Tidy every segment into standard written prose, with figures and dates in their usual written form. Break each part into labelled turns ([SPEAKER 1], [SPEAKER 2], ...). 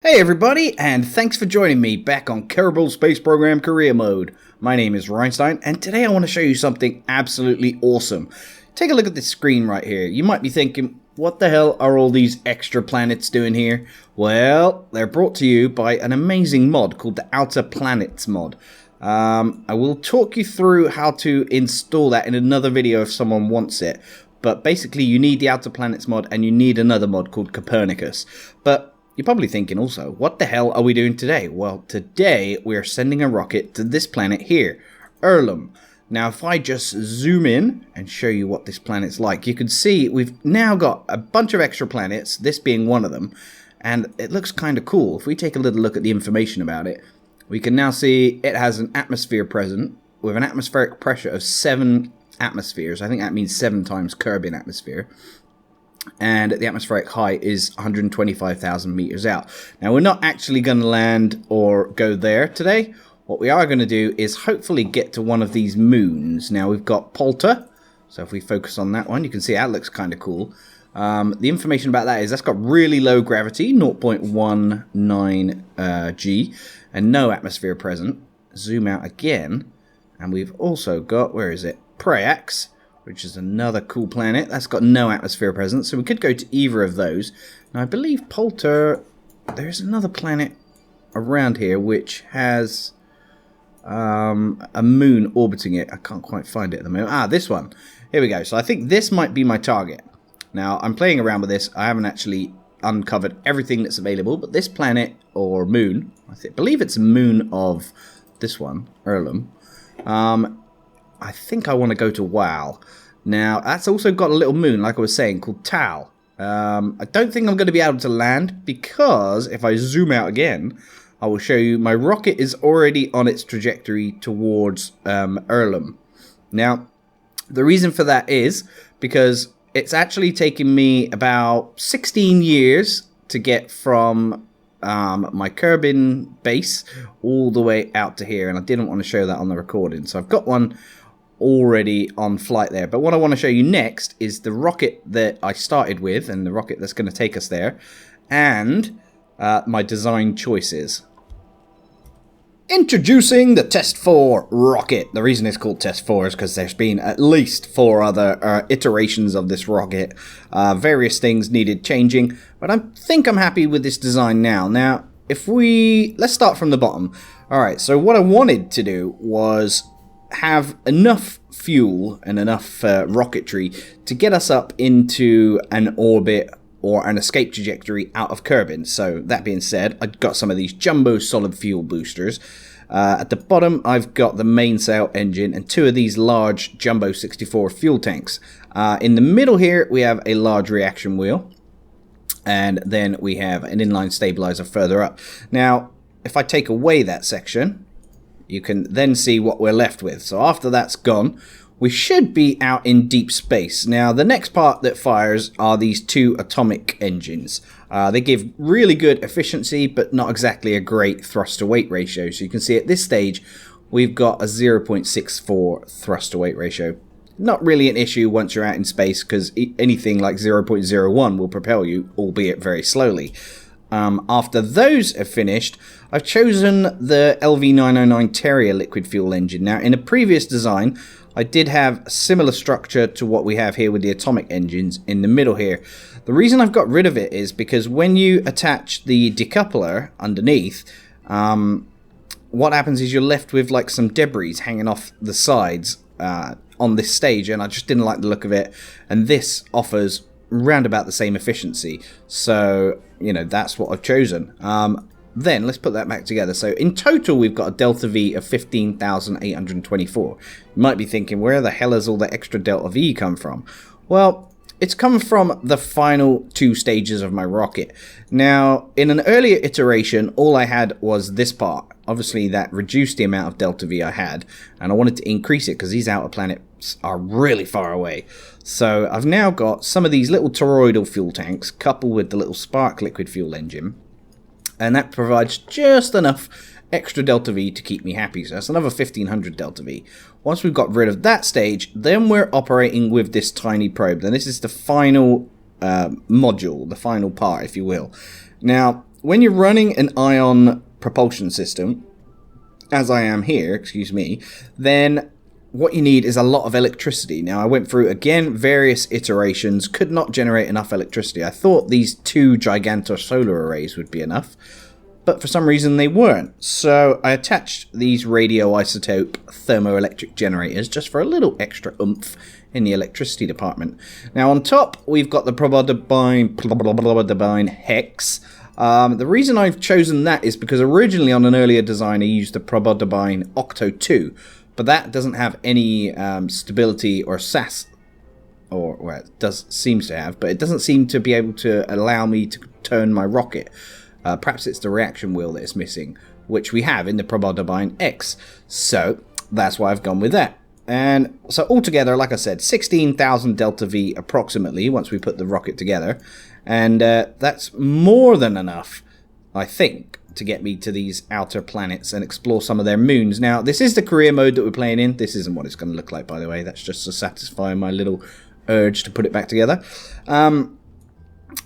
[SPEAKER 1] Hey everybody, and thanks for joining me back on Kerbal Space Program Career Mode. My name is REinstein, and today I want to show you something absolutely awesome. Take a look at this screen right here. You might be thinking, what the hell are all these extra planets doing here? Well, they're brought to you by an amazing mod called the Outer Planets mod. I will talk you through how to install that in another video if someone wants it. But basically you need the Outer Planets mod and you need another mod called Copernicus. But you're probably thinking also, what the hell are we doing today? Well, today we are sending a rocket to this planet here, Earlham. Now, if I just zoom in and show you what this planet's like, you can see we've now got a bunch of extra planets, this being one of them, and it looks kind of cool. If we take a little look at the information about it, we can now see it has an atmosphere present with an atmospheric pressure of 7 atmospheres. I think that means 7 times Kerbin atmosphere. And the atmospheric height is 125,000 meters out. Now, we're not actually going to land or go there today. What we are going to do is hopefully get to one of these moons. Now, we've got Polter. So if we focus on that one, you can see that looks kind of cool. The information about that is that's got really low gravity, 0.19 G, and no atmosphere present. Zoom out again. And we've also got, where is it? Prayax, which is another cool planet. That's got no atmosphere present, so we could go to either of those. Now, I believe Polter, there's another planet around here which has a moon orbiting it. I can't quite find it at the moment. Ah, this one. Here we go. So I think this might be my target. Now, I'm playing around with this. I haven't actually uncovered everything that's available, but this planet, or moon, I believe it's a moon of this one, Urlum. I think I want to go to WoW. Now, that's also got a little moon, like I was saying, called Tau. I don't think I'm going to be able to land, because if I zoom out again, I will show you my rocket is already on its trajectory towards Earlham. Now, the reason for that is because it's actually taken me about 16 years to get from my Kerbin base all the way out to here, and I didn't want to show that on the recording. So I've got one already on flight there, but what I want to show you next is the rocket that I started with and the rocket that's going to take us there, and my design choices. Introducing the Test 4 rocket. The reason it's called Test 4 is because there's been at least 4 other iterations of this rocket. Various things needed changing, but I think I'm happy with this design now. Now, let's start from the bottom. Alright, so what I wanted to do was have enough fuel and enough rocketry to get us up into an orbit or an escape trajectory out of Kerbin. So that being said, I've got some of these jumbo solid fuel boosters. At the bottom, I've got the mainsail engine and 2 of these large jumbo 64 fuel tanks. In the middle here, we have a large reaction wheel. And then we have an inline stabilizer further up. Now, if I take away that section, you can then see what we're left with. So after that's gone, we should be out in deep space. Now, the next part that fires are these 2 atomic engines. They give really good efficiency, but not exactly a great thrust-to-weight ratio. So you can see at this stage, we've got a 0.64 thrust-to-weight ratio. Not really an issue once you're out in space, because anything like 0.01 will propel you, albeit very slowly. After those are finished, I've chosen the LV909 Terrier liquid fuel engine. Now, in a previous design, I did have a similar structure to what we have here with the atomic engines in the middle here. The reason I've got rid of it is because when you attach the decoupler underneath, what happens is you're left with like some debris hanging off the sides on this stage, and I just didn't like the look of it, and this offers round about the same efficiency. So, you know, that's what I've chosen. Then let's put that back together. So in total, we've got a delta V of 15,824. You might be thinking, where the hell has all the extra delta V come from? Well, it's come from the final 2 stages of my rocket. Now, in an earlier iteration, all I had was this part. Obviously, that reduced the amount of delta V I had, and I wanted to increase it because these outer planets are really far away. So I've now got some of these little toroidal fuel tanks coupled with the little spark liquid fuel engine, and that provides just enough extra delta V to keep me happy. So that's another 1500 delta V. Once we've got rid of that stage, then we're operating with this tiny probe. And this is the final module, the final part, if you will. Now, when you're running an ion propulsion system, as I am here, excuse me, then what you need is a lot of electricity. Now, I went through, again, various iterations, could not generate enough electricity. I thought these 2 Gigantor solar arrays would be enough, but for some reason they weren't. So I attached these radioisotope thermoelectric generators just for a little extra oomph in the electricity department. Now, on top, we've got the probodibyne hex. The reason I've chosen that is because originally on an earlier design I used the probodibyne Octo 2, but that doesn't have any stability or SAS, or well, it seems to have, but it doesn't seem to be able to allow me to turn my rocket. Perhaps it's the reaction wheel that is missing, which we have in the probodibyne X. So that's why I've gone with that. And so altogether, like I said, 16,000 delta V approximately once we put the rocket together. And that's more than enough, I think, to get me to these outer planets and explore some of their moons. Now, this is the career mode that we're playing in. This isn't what it's going to look like, by the way. That's just to satisfy my little urge to put it back together.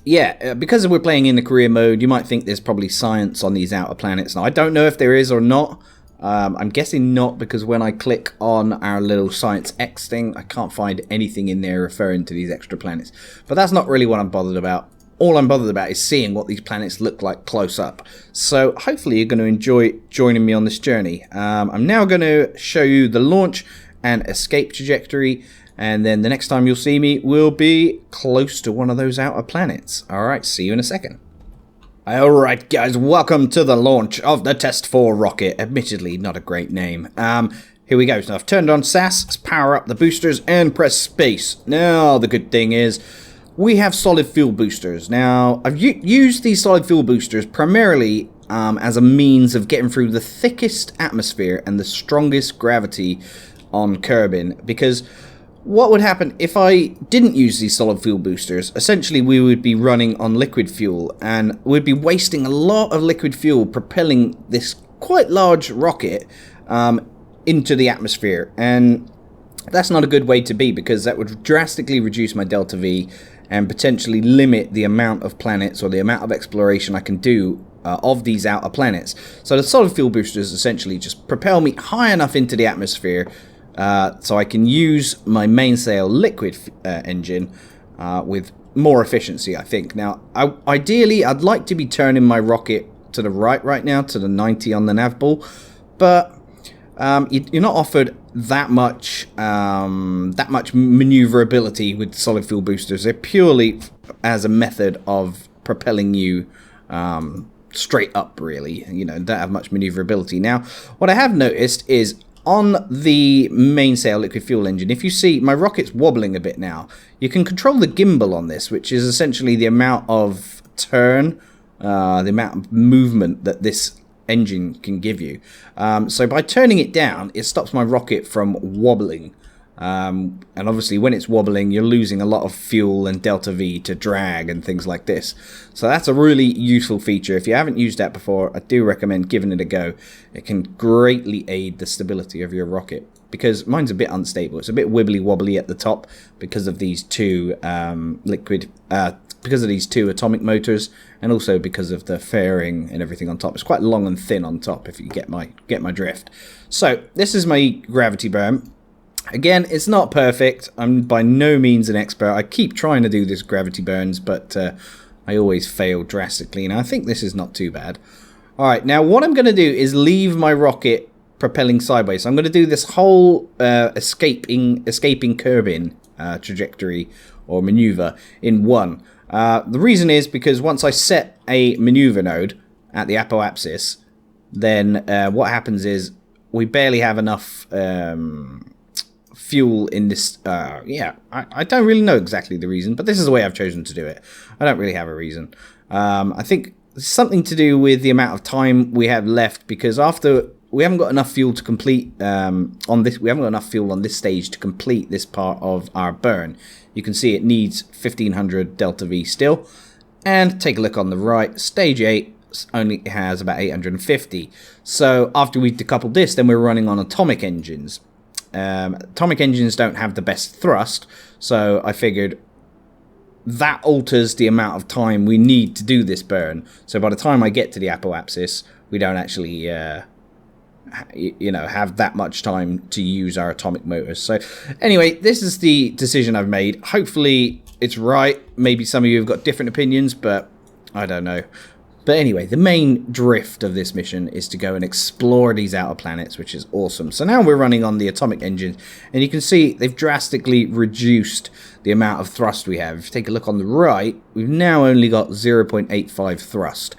[SPEAKER 1] Yeah, because we're playing in the career mode, you might think there's probably science on these outer planets. Now, I don't know if there is or not. I'm guessing not, because when I click on our little Science X thing, I can't find anything in there referring to these extra planets. But that's not really what I'm bothered about. All I'm bothered about is seeing what these planets look like close up. So hopefully you're going to enjoy joining me on this journey. I'm now going to show you the launch and escape trajectory. And then the next time you'll see me will be close to one of those outer planets. Alright, see you in a second. Alright guys, welcome to the launch of the Test 4 rocket. Admittedly, not a great name. Here we go. So I've turned on SAS, let's power up the boosters and press space. Now, the good thing is, we have solid fuel boosters. Now, I've used these solid fuel boosters primarily as a means of getting through the thickest atmosphere and the strongest gravity on Kerbin, because what would happen if I didn't use these solid fuel boosters? Essentially, we would be running on liquid fuel, and we'd be wasting a lot of liquid fuel propelling this quite large rocket into the atmosphere. And that's not a good way to be, because that would drastically reduce my delta V and potentially limit the amount of planets or the amount of exploration I can do of these outer planets. So the solid fuel boosters essentially just propel me high enough into the atmosphere so I can use my mainsail liquid engine with more efficiency, I think. Now, ideally, I'd like to be turning my rocket to the right now, to the 90 on the nav ball, but you're not offered that much maneuverability with solid fuel boosters. They're purely as a method of propelling you straight up, really. You know, don't have much maneuverability. Now, what I have noticed is on the mainsail liquid fuel engine, if you see my rocket's wobbling a bit now, you can control the gimbal on this, which is essentially the amount of turn, the amount of movement that this engine can give you. So by turning it down, it stops my rocket from wobbling. And obviously when it's wobbling, you're losing a lot of fuel and delta V to drag and things like this. So that's a really useful feature. If you haven't used that before, I do recommend giving it a go. It can greatly aid the stability of your rocket, because mine's a bit unstable. It's a bit wibbly wobbly at the top because of these two because of these two atomic motors, and also because of the fairing and everything on top. It's quite long and thin on top, if you get my drift. So this is my gravity berm. Again, it's not perfect. I'm by no means an expert. I keep trying to do this gravity burns, but I always fail drastically. Now, I think this is not too bad. Alright, now what I'm going to do is leave my rocket propelling sideways. So I'm going to do this whole escaping Kerbin trajectory or maneuver in one. The reason is because once I set a maneuver node at the apoapsis, then what happens is we barely have enough fuel in this. I don't really know exactly the reason, but this is the way I've chosen to do it. I don't really have a reason. I think it's something to do with the amount of time we have left, because after we haven't got enough fuel to complete we haven't got enough fuel on this stage to complete this part of our burn. You can see it needs 1500 delta V still. And take a look on the right, stage 8 only has about 850. So after we decoupled this, then we're running on atomic engines. Atomic engines don't have the best thrust, so I figured that alters the amount of time we need to do this burn. So by the time I get to the apoapsis, we don't actually, have that much time to use our atomic motors. So anyway, this is the decision I've made. Hopefully it's right. Maybe some of you have got different opinions, but I don't know. But anyway, the main drift of this mission is to go and explore these outer planets, which is awesome. So now we're running on the atomic engine, and you can see they've drastically reduced the amount of thrust we have. If you take a look on the right, we've now only got 0.85 thrust.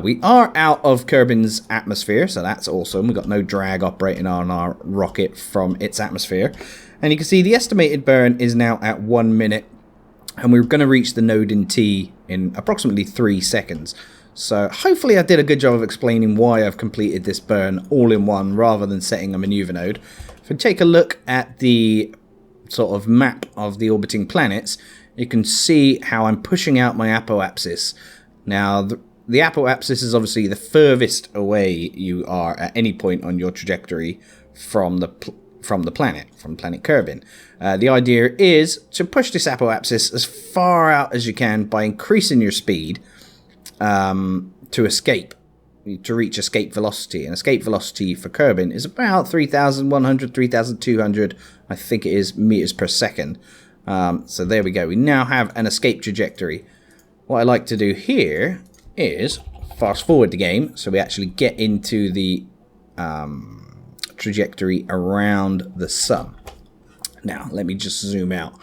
[SPEAKER 1] We are out of Kerbin's atmosphere, so that's awesome. We've got no drag operating on our rocket from its atmosphere. And you can see the estimated burn is now at 1 minute, and we're going to reach the node in T in approximately 3 seconds. So hopefully I did a good job of explaining why I've completed this burn all in one rather than setting a maneuver node. If we take a look at the sort of map of the orbiting planets, you can see how I'm pushing out my apoapsis. Now the apoapsis is obviously the furthest away you are at any point on your trajectory from the planet, from planet Kerbin. The idea is to push this apoapsis as far out as you can by increasing your speed to escape, to reach escape velocity. And escape velocity for Kerbin is about 3,100, 3,200, I think it is, meters per second. So there we go. We now have an escape trajectory. What I like to do here is fast forward the game so we actually get into the trajectory around the sun. Now, let me just zoom out.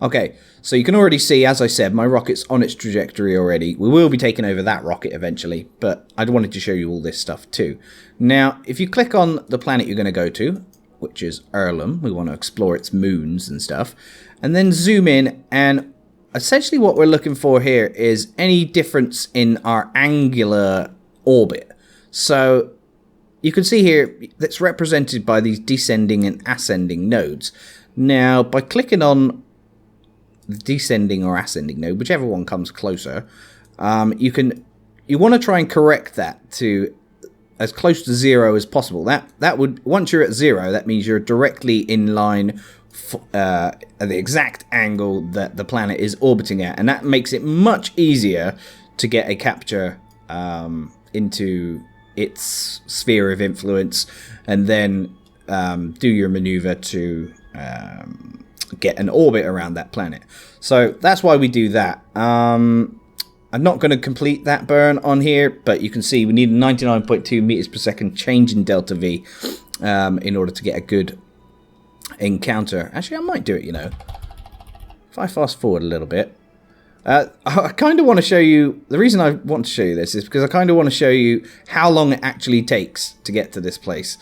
[SPEAKER 1] Okay, so you can already see, as I said, my rocket's on its trajectory already. We will be taking over that rocket eventually, but I wanted to show you all this stuff too. Now, if you click on the planet you're going to go to, which is Earlham, we want to explore its moons and stuff, and then zoom in, and essentially what we're looking for here is any difference in our angular orbit. So you can see here that's represented by these descending and ascending nodes. Now, by clicking on the descending or ascending node, whichever one comes closer, you want to try and correct that to as close to 0 as possible. That would, once you're at 0, that means you're directly in line at the exact angle that the planet is orbiting at, and that makes it much easier to get a capture into its sphere of influence, and then do your maneuver to get an orbit around that planet. So that's why we do that. I'm not going to complete that burn on here, but you can see we need 99.2 meters per second change in delta V in order to get a good encounter. Actually, I might do it, you know. If I fast forward a little bit. I kind of want to show you, the reason I want to show you this is because I kind of want to show you how long it actually takes to get to this place.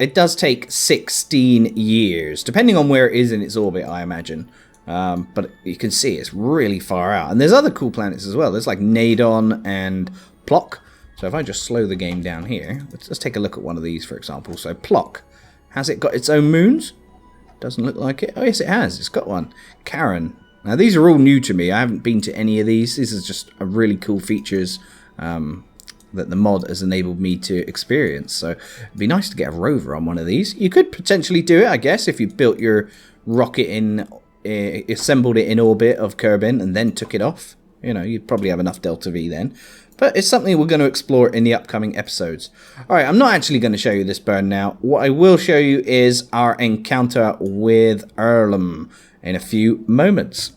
[SPEAKER 1] It does take 16 years, depending on where it is in its orbit, I imagine. But you can see it's really far out. And there's other cool planets as well. There's like Nadon and Plock. So if I just slow the game down here, let's take a look at one of these, for example. So Plock, has it got its own moons? Doesn't look like it. Oh, yes, it has. It's got one. Karen. Now, these are all new to me. I haven't been to any of these. This is just a really cool features that the mod has enabled me to experience. So it'd be nice to get a rover on one of these. You could potentially do it, I guess, if you built your rocket in, assembled it in orbit of Kerbin and then took it off. You know, you'd probably have enough delta V then. But it's something we're going to explore in the upcoming episodes. Alright, I'm not actually going to show you this burn now. What I will show you is our encounter with Urlum in a few moments.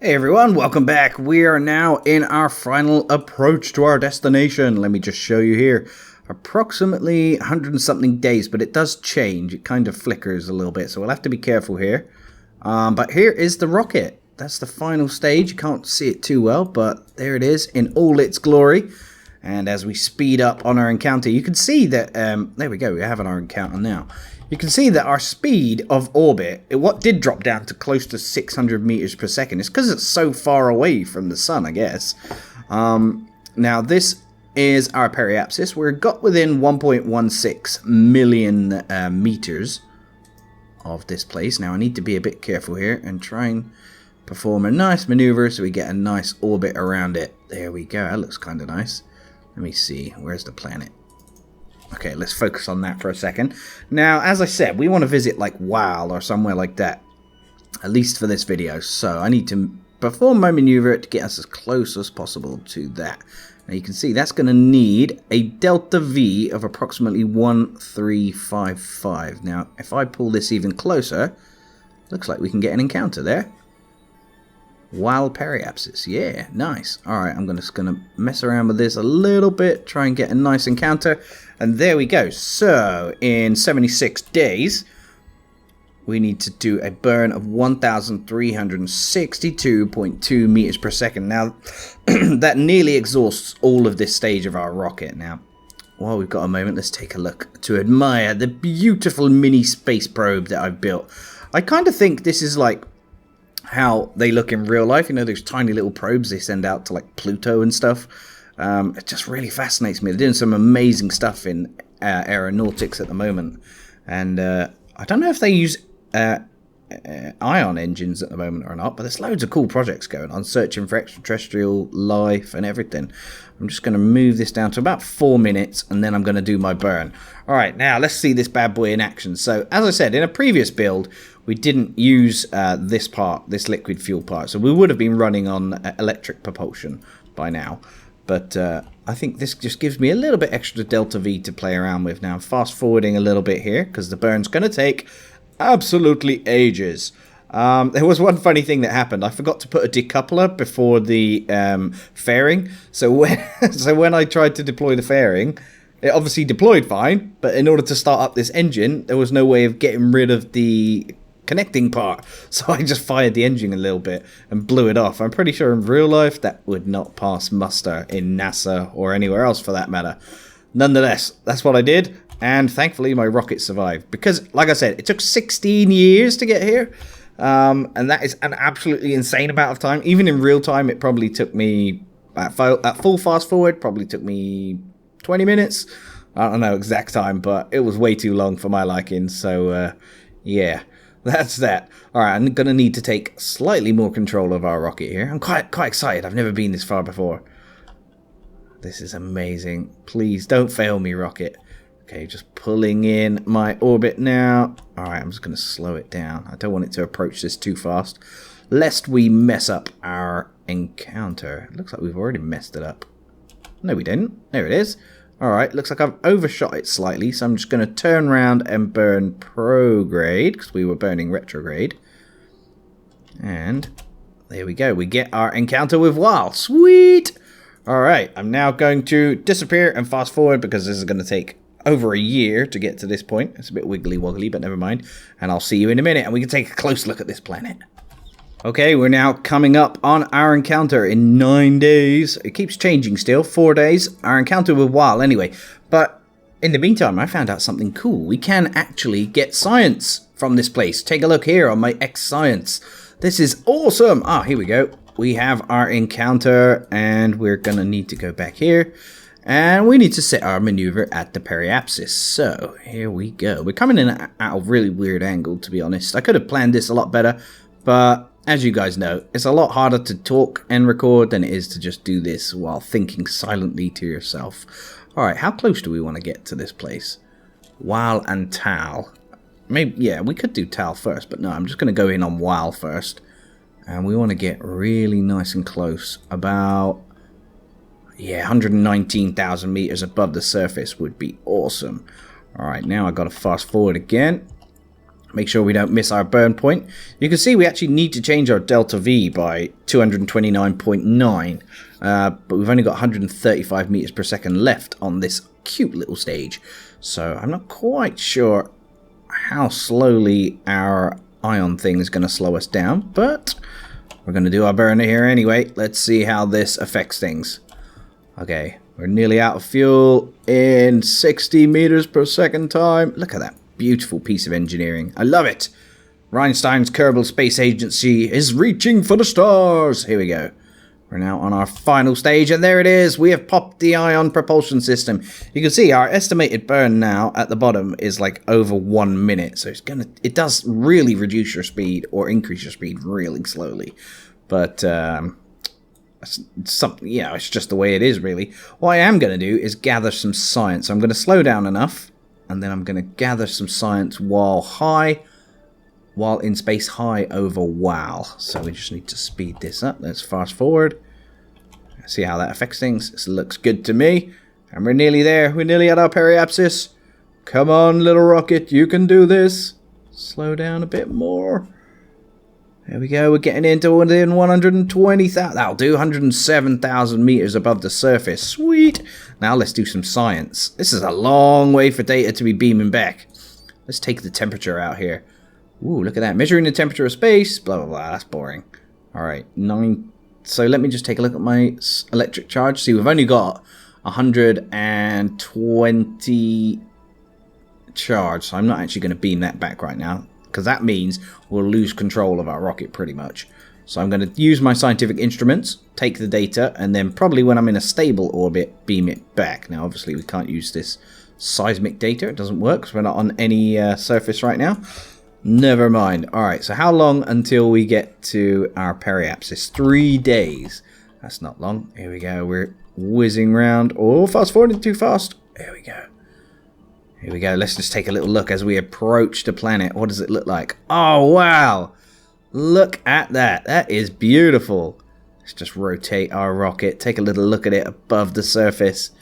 [SPEAKER 1] Hey everyone, welcome back. We are now in our final approach to our destination. Let me just show you here. Approximately 100 and something days, but it does change. It kind of flickers a little bit, so we'll have to be careful here. But here is the rocket. That's the final stage. You can't see it too well, but there it is in all its glory. And as we speed up on our encounter, you can see that, there we go, we're having our encounter now. You can see that our speed of orbit, what did drop down to close to 600 meters per second. It's because it's so far away from the sun, I guess. Now, this is our periapsis. We're got within 1.16 million meters of this place. Now, I need to be a bit careful here and try and perform a nice maneuver so we get a nice orbit around it. There we go. That looks kind of nice. Let me see. Where's the planet? Okay, let's focus on that for a second. Now, as I said, we want to visit like WoW or somewhere like that, at least for this video. So I need to perform my maneuver to get us as close as possible to that. Now you can see that's going to need a delta V of approximately 1355. Now if I pull this even closer, looks like we can get an encounter there. Wild periapsis, yeah, nice. Alright, I'm just going to mess around with this a little bit, try and get a nice encounter. And there we go. So, in 76 days, we need to do a burn of 1,362.2 meters per second. Now, that nearly exhausts all of this stage of our rocket. Now, while we've got a moment, let's take a look to admire the beautiful mini space probe that I've built. I kind of think this is like how they look in real life. You know, those tiny little probes they send out to like Pluto and stuff. It just really fascinates me. They're doing some amazing stuff in aeronautics at the moment. And I don't know if they use ion engines at the moment or not, but there's loads of cool projects going on, searching for extraterrestrial life and everything. I'm just going to move this down to about 4 minutes, and then I'm going to do my burn. Alright, now let's see this bad boy in action. So, as I said, in a previous build, we didn't use this part, this liquid fuel part, so we would have been running on electric propulsion by now. But I think this just gives me a little bit extra delta V to play around with. Now I'm fast forwarding a little bit here, because the burn's going to take absolutely ages. There was one funny thing that happened. I forgot to put a decoupler before the fairing. So when I tried to deploy the fairing, it obviously deployed fine, but in order to start up this engine, there was no way of getting rid of the connecting part. So I just fired the engine a little bit and blew it off. I'm pretty sure in real life that would not pass muster in NASA or anywhere else for that matter. Nonetheless, that's what I did. And thankfully my rocket survived. Because, like I said, it took 16 years to get here. And that is an absolutely insane amount of time. Even in real time, it probably took me, at full fast forward, probably took me 20 minutes. I don't know exact time, but it was way too long for my liking. So, yeah, that's that. Alright, I'm going to need to take slightly more control of our rocket here. I'm quite excited. I've never been this far before. This is amazing. Please don't fail me, rocket. Okay, just pulling in my orbit now. Alright, I'm just going to slow it down. I don't want it to approach this too fast, lest we mess up our encounter. It looks like we've already messed it up. No, we didn't. There it is. Alright, looks like I've overshot it slightly, so I'm just going to turn around and burn prograde, because we were burning retrograde. And there we go. We get our encounter with WAL. Sweet! Alright, I'm now going to disappear and fast forward, because this is going to take over a year to get to this point. It's a bit wiggly woggly, but never mind. And I'll see you in a minute, and we can take a close look at this planet. Okay, we're now coming up on our encounter in 9 days. It keeps changing still. 4 days. Our encounter with WAL anyway. But in the meantime, I found out something cool. We can actually get science from this place. Take a look here on my X Science. This is awesome. Ah, here we go. We have our encounter, and we're going to need to go back here. And we need to set our maneuver at the periapsis. So, here we go. We're coming in at a really weird angle, to be honest. I could have planned this a lot better, but as you guys know, it's a lot harder to talk and record than it is to just do this while thinking silently to yourself. Alright, how close do we want to get to this place? WAL and TAL. Maybe, yeah, we could do TAL first, but no, I'm just going to go in on WAL first. And we want to get really nice and close. About, yeah, 119,000 meters above the surface would be awesome. Alright, now I've got to fast forward again. Make sure we don't miss our burn point. You can see we actually need to change our delta V by 229.9. But we've only got 135 meters per second left on this cute little stage. So I'm not quite sure how slowly our ion thing is going to slow us down. But we're going to do our burner here anyway. Let's see how this affects things. Okay, we're nearly out of fuel in 60 meters per second time. Look at that. Beautiful piece of engineering. I love it. REinstein's Kerbal Space Agency is reaching for the stars. Here we go. We're now on our final stage, and there it is. We have popped the ion propulsion system. You can see our estimated burn now at the bottom is like over 1 minute. So it does really reduce your speed or increase your speed really slowly. But it's just the way it is, really. What I am going to do is gather some science. I'm going to slow down enough. And then I'm going to gather some science while high. while in space high over WAL. So we just need to speed this up. Let's fast forward. See how that affects things. This looks good to me. And we're nearly there. We're nearly at our periapsis. Come on, little rocket. You can do this. Slow down a bit more. There we go. We're getting into within 120,000. That'll do. 107,000 meters above the surface. Sweet. Now let's do some science. This is a long way for data to be beaming back. Let's take the temperature out here. Ooh, look at that. Measuring the temperature of space. Blah, blah, blah. That's boring. Alright. So let me just take a look at my electric charge. See, we've only got 120 charge. So I'm not actually going to beam that back right now. Because that means we'll lose control of our rocket pretty much. So I'm going to use my scientific instruments, take the data, and then probably when I'm in a stable orbit, beam it back. Now, obviously, we can't use this seismic data. It doesn't work because we're not on any surface right now. Never mind. Alright, so how long until we get to our periapsis? 3 days. That's not long. Here we go. We're whizzing round. Oh, fast forwarding too fast. There we go. Here we go. Let's just take a little look as we approach the planet. What does it look like? Oh, wow. Look at that. That is beautiful. Let's just rotate our rocket. Take a little look at it above the surface.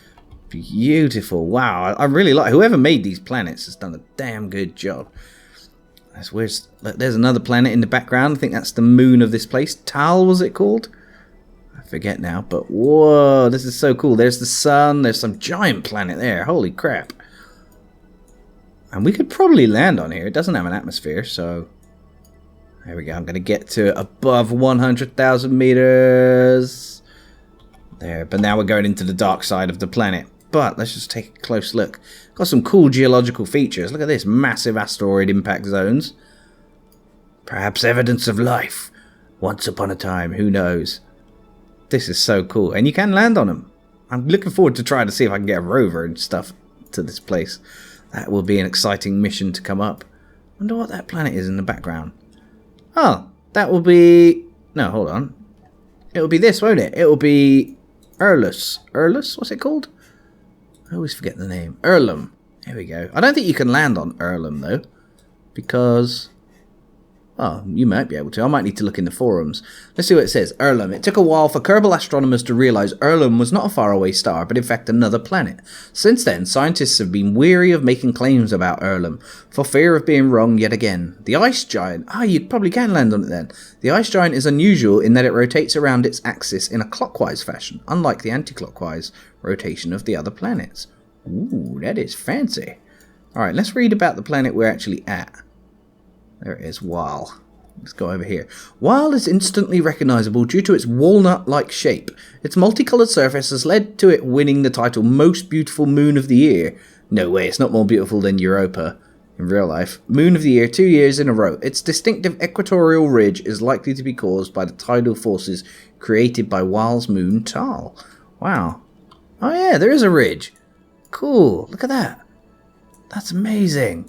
[SPEAKER 1] Beautiful. Wow. I really like whoever made these planets has done a damn good job. There's another planet in the background. I think that's the moon of this place. Tal, was it called? I forget now. But whoa, this is so cool. There's the sun. There's some giant planet there. Holy crap. And we could probably land on here. It doesn't have an atmosphere, so... There we go. I'm going to get to above 100,000 meters. There. But now we're going into the dark side of the planet. But let's just take a close look. Got some cool geological features. Look at this. Massive asteroid impact zones. Perhaps evidence of life. Once upon a time. Who knows? This is so cool. And you can land on them. I'm looking forward to trying to see if I can get a rover and stuff to this place. That will be an exciting mission to come up. Wonder what that planet is in the background. Oh, that will be... No, hold on. It will be this, won't it? It will be... Earlus. Earlus? What's it called? I always forget the name. Earlham. Here we go. I don't think you can land on Earlham, though. Because... Oh, you might be able to. I might need to look in the forums. Let's see what it says. Earlham. It took a while for Kerbal astronomers to realise Earlham was not a faraway star, but in fact another planet. Since then, scientists have been weary of making claims about Earlham, for fear of being wrong yet again. The ice giant. Ah, you probably can land on it then. The ice giant is unusual in that it rotates around its axis in a clockwise fashion, unlike the anti-clockwise rotation of the other planets. Ooh, that is fancy. Alright, let's read about the planet we're actually at. There it is, WAL. Let's go over here. WAL is instantly recognizable due to its walnut-like shape. Its multicolored surface has led to it winning the title Most Beautiful Moon of the Year. No way, it's not more beautiful than Europa in real life. Moon of the Year 2 years in a row. Its distinctive equatorial ridge is likely to be caused by the tidal forces created by WAL's moon Tal. Wow. Oh yeah, there is a ridge. Cool, look at that. That's amazing.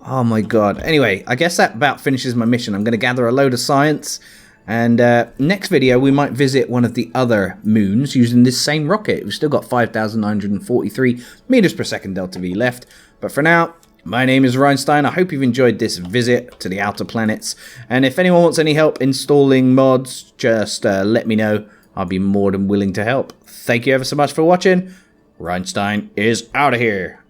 [SPEAKER 1] Oh my god. Anyway, I guess that about finishes my mission. I'm going to gather a load of science. And next video, we might visit one of the other moons using this same rocket. We've still got 5,943 meters per second delta V left. But for now, my name is REinstein. I hope you've enjoyed this visit to the outer planets. And if anyone wants any help installing mods, just let me know. I'll be more than willing to help. Thank you ever so much for watching. REinstein is out of here.